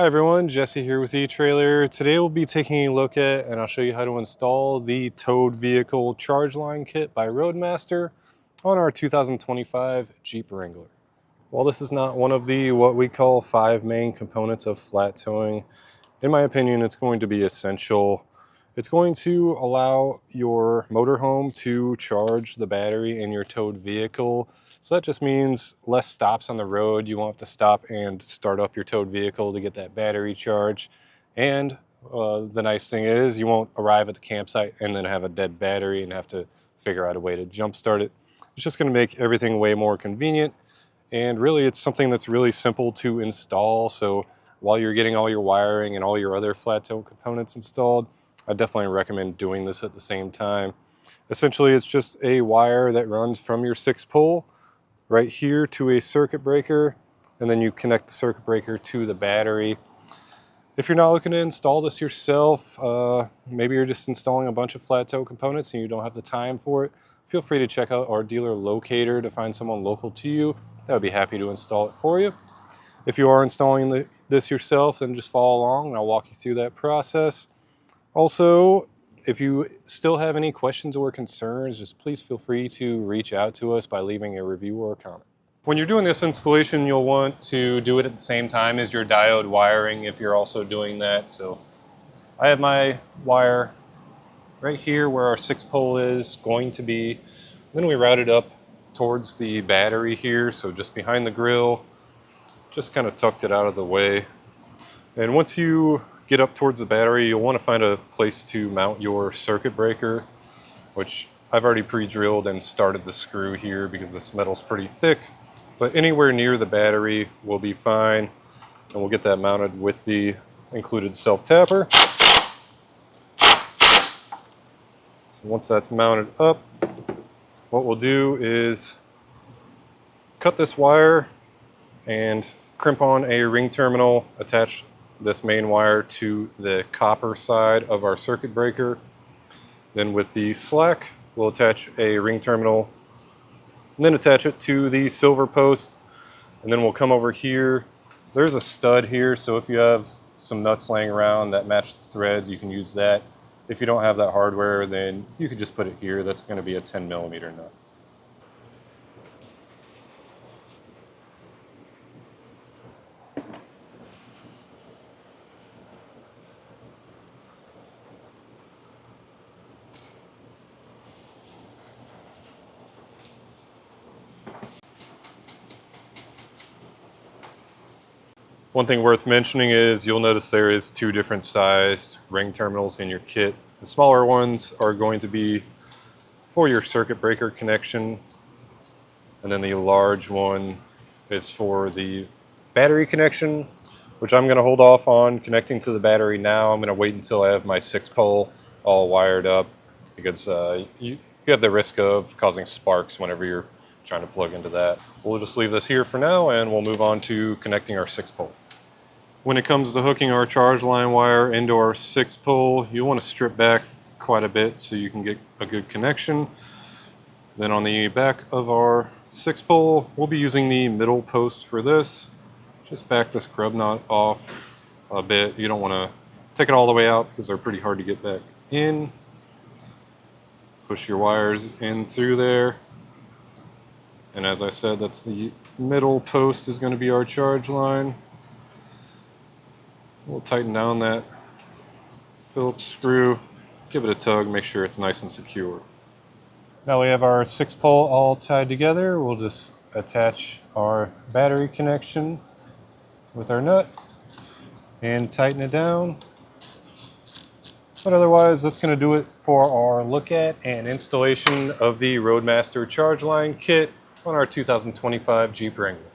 Hi everyone, Jesse here with etrailer. Today we'll be taking a look at and I'll show you how to install the towed vehicle charge line kit by Roadmaster on our 2025 Jeep Wrangler. While this is not one of the what we call 5 main components of flat towing, in my opinion it's going to be essential. It's going to allow your motorhome to charge the battery in your towed vehicle. So that just means less stops on the road. You won't have to stop and start up your towed vehicle to get that battery charged. And the nice thing is you won't arrive at the campsite and then have a dead battery and have to figure out a way to jumpstart it. It's just going to make everything way more convenient. And really it's something that's really simple to install. So while you're getting all your wiring and all your other flat tow components installed, I definitely recommend doing this at the same time. Essentially, it's just a wire that runs from your 6-pole right here to a circuit breaker, and then you connect the circuit breaker to the battery. If you're not looking to install this yourself, maybe you're just installing a bunch of flat tow components and you don't have the time for it, feel free to check out our dealer Locator to find someone local to you that would be happy to install it for you. If you are installing this yourself, then just follow along and I'll walk you through that process. Also, if you still have any questions or concerns, just please feel free to reach out to us by leaving a review or a comment. When you're doing this installation, you'll want to do it at the same time as your diode wiring if you're also doing that. So I have my wire right here where our 6-pole is going to be. Then we route it up towards the battery here, so just behind the grill. Just kind of tucked it out of the way. And once you get up towards the battery, you'll want to find a place to mount your circuit breaker, which I've already pre-drilled and started the screw here because this metal's pretty thick, but anywhere near the battery will be fine, and we'll get that mounted with the included self-tapper. So once that's mounted up, what we'll do is cut this wire and crimp on a ring terminal, attach this main wire to the copper side of our circuit breaker. Then with the slack, we'll attach a ring terminal and then attach it to the silver post. And then we'll come over here. There's a stud here, so if you have some nuts laying around that match the threads, you can use that. If you don't have that hardware, then you could just put it here. That's going to be a 10mm nut. One thing worth mentioning is you'll notice there is 2 different sized ring terminals in your kit. The smaller ones are going to be for your circuit breaker connection, and then the large one is for the battery connection, which I'm going to hold off on connecting to the battery now. I'm going to wait until I have my 6-pole all wired up because you have the risk of causing sparks whenever you're trying to plug into that. We'll just leave this here for now and we'll move on to connecting our 6-pole. When it comes to hooking our charge line wire into our 6-pole, you'll want to strip back quite a bit so you can get a good connection. Then on the back of our 6-pole, we'll be using the middle post for this. Just back this grub knot off a bit. You don't want to take it all the way out because they're pretty hard to get back in. Push your wires in through there. And as I said, that's the middle post is going to be our charge line. We'll tighten down that Phillips screw, give it a tug, make sure it's nice and secure. Now we have our 6-pole all tied together. We'll just attach our battery connection with our nut and tighten it down. But otherwise, that's going to do it for our look at and installation of the Roadmaster charge line kit on our 2025 Jeep Wrangler.